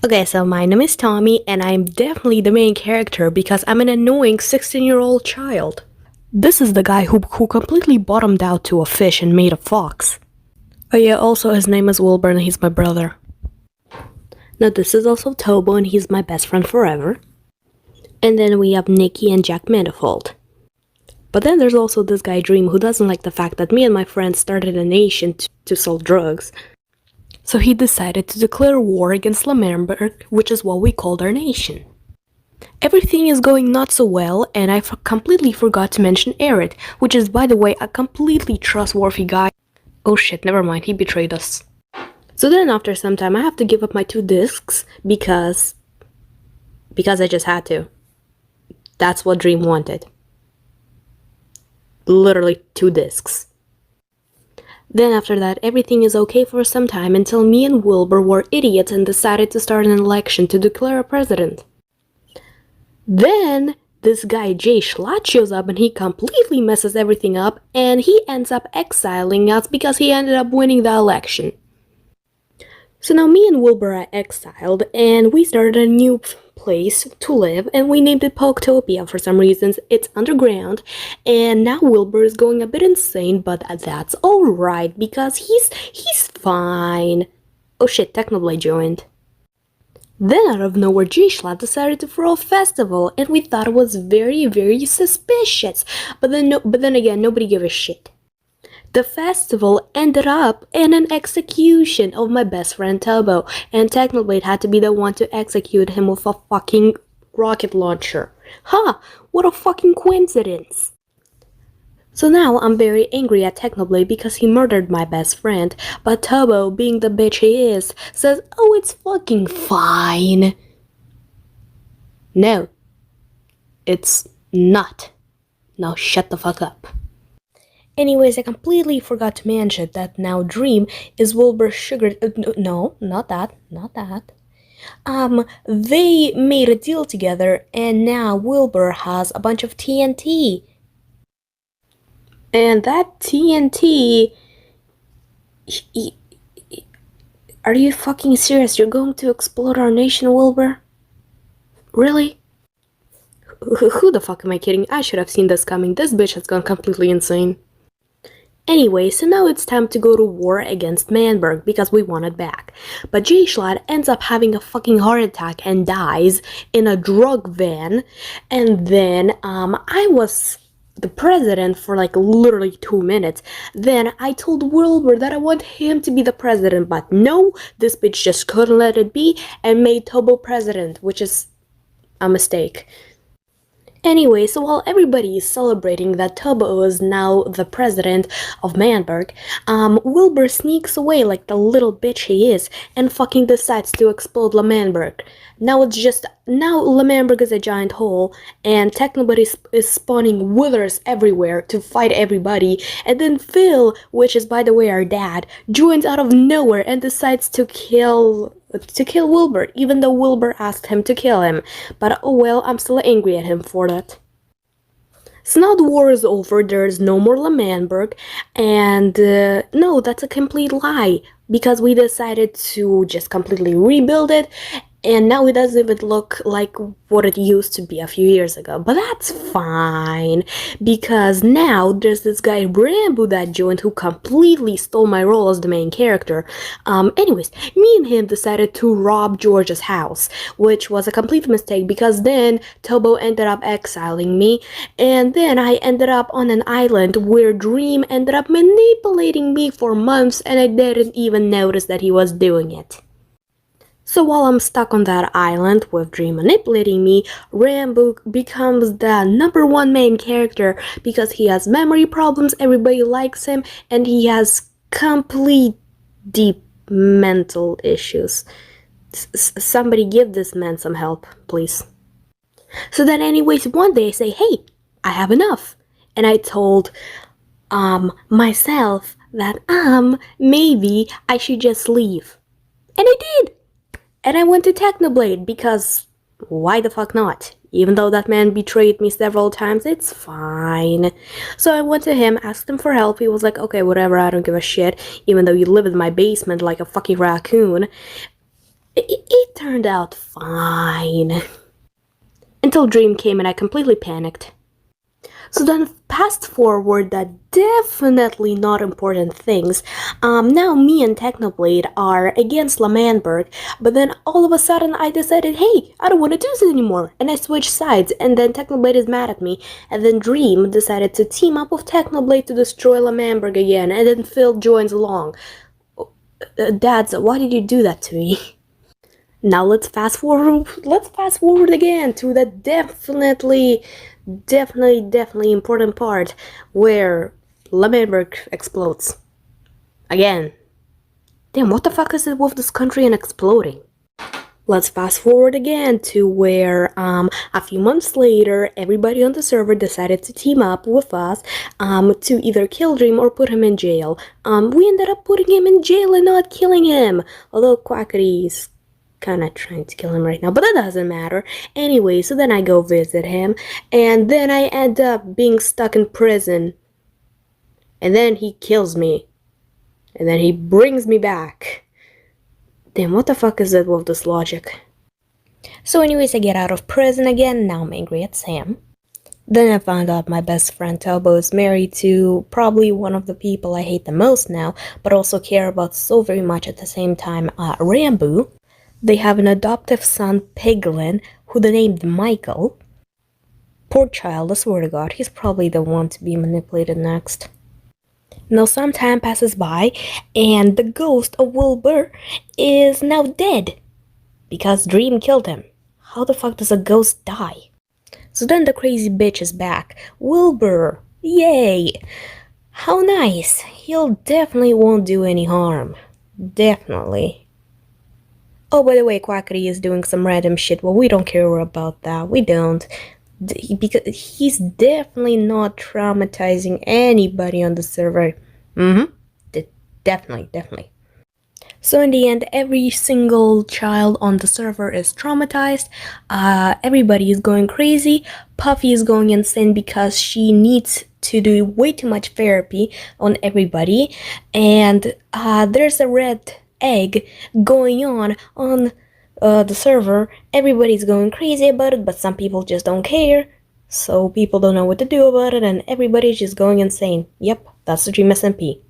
Okay, so my name is Tommy, and I'm definitely the main character because I'm an annoying 16-year-old child. This is the guy who completely bottomed out to a fish and made a fox. Oh yeah, also his name is Wilbur and he's my brother. Now this is also Tobo and he's my best friend forever. And then we have Nikki and Jack Manifold. But then there's also this guy Dream who doesn't like the fact that me and my friends started a nation to sell drugs. So he decided to declare war against Lamemberg, which is what we called our nation. Everything is going not so well, and I completely forgot to mention Eric, which is, by the way, a completely trustworthy guy. Oh shit, never mind, he betrayed us. So then after some time I have to give up my 2 discs because I just had to. That's what Dream wanted. Literally 2 discs. Then after that, everything is okay for some time until me and Wilbur were idiots and decided to start an election to declare a president. Then this guy Jay Schlatt shows up and he completely messes everything up and he ends up exiling us because he ended up winning the election. So now me and Wilbur are exiled and we started a new place to live and we named it Poketopia for some reasons. It's underground and now Wilbur is going a bit insane, but that's alright because he's fine. Oh shit, Technoblade joined. Then out of nowhere G-Schlatt decided to throw a festival and we thought it was very suspicious. But then again, nobody gave a shit. The festival ended up in an execution of my best friend Turbo, and Technoblade had to be the one to execute him with a fucking rocket launcher. Huh, what a fucking coincidence. So now I'm very angry at Technoblade because he murdered my best friend, but Turbo, being the bitch he is, says, oh, it's fucking fine. No, it's not. Now shut the fuck up. Anyways, I completely forgot to mention that now Dream is Wilbur's sugar. No, not that. They made a deal together, and now Wilbur has a bunch of TNT. And that TNT. Are you fucking serious? You're going to explode our nation, Wilbur? Really? Who the fuck am I kidding? I should have seen this coming. This bitch has gone completely insane. Anyway, so now it's time to go to war against Manberg because we want it back. But Jay Schlatt ends up having a fucking heart attack and dies in a drug van. And then I was the president for like literally 2 minutes. Then I told Wilbur that I want him to be the president, but no, this bitch just couldn't let it be and made Tobo president, which is a mistake. Anyway, so while everybody is celebrating that Turbo is now the president of Manberg, Wilbur sneaks away like the little bitch he is and fucking decides to explode Manberg. Now Manberg is a giant hole and Technoblade is spawning withers everywhere to fight everybody, and then Phil, which is by the way our dad, joins out of nowhere and decides to kill Wilbur, even though Wilbur asked him to kill him. But oh well, I'm still angry at him for that. So now the war is over, there's no more Manberg, and no, that's a complete lie, because we decided to just completely rebuild it, and now it doesn't even look like what it used to be a few years ago. But that's fine, because now there's this guy Rambo that joined who completely stole my role as the main character. Anyways, me and him decided to rob George's house, which was a complete mistake because then Tobo ended up exiling me, and then I ended up on an island where Dream ended up manipulating me for months and I didn't even notice that he was doing it. So while I'm stuck on that island with Dream manipulating me, Rambo becomes the #1 main character because he has memory problems, everybody likes him, and he has complete deep mental issues. Somebody give this man some help, please. So then anyways, one day I say, hey, I have enough. And I told myself that maybe I should just leave. And I did! And I went to Technoblade because why the fuck not? Even though that man betrayed me several times, it's fine. So I went to him, asked him for help. He was like, okay, whatever, I don't give a shit. Even though you live in my basement like a fucking raccoon. It turned out fine. Until Dream came and I completely panicked. So then past forward that definitely not important things. Now me and Technoblade are against Lamanberg, but then all of a sudden I decided, hey, I don't want to do this anymore, and I switched sides, and then Technoblade is mad at me, and then Dream decided to team up with Technoblade to destroy Lamanberg again, and then Phil joins along. Dads, why did you do that to me? Now let's fast forward again to the definitely important part where Lemonberg explodes. Again. Damn, what the fuck is it with this country and exploding? Let's fast forward again to where a few months later everybody on the server decided to team up with us to either kill Dream or put him in jail. We ended up putting him in jail and not killing him, although Quackery's kind of trying to kill him right now, but that doesn't matter. Anyway, so then I go visit him, and then I end up being stuck in prison. And then he kills me. And then he brings me back. Damn, what the fuck is that with this logic? So anyways, I get out of prison again, now I'm angry at Sam. Then I found out my best friend Tobo is married to probably one of the people I hate the most now, but also care about so very much at the same time, Rambo. They have an adoptive son, Piglin, who they named Michael. Poor child, I swear to God, he's probably the one to be manipulated next. Now some time passes by, and the ghost of Wilbur is now dead. Because Dream killed him. How the fuck does a ghost die? So then the crazy bitch is back. Wilbur! Yay! How nice! He'll definitely won't do any harm. Definitely. Oh, by the way, Quackery is doing some random shit. Well, we don't care about that. We don't. Because he's definitely not traumatizing anybody on the server. Definitely. So in the end, every single child on the server is traumatized. Everybody is going crazy. Puffy is going insane because she needs to do way too much therapy on everybody. And there's a red egg going on the server. Everybody's going crazy about it, but some people just don't care. So people don't know what to do about it, and everybody's just going insane. Yep, that's the Dream SMP.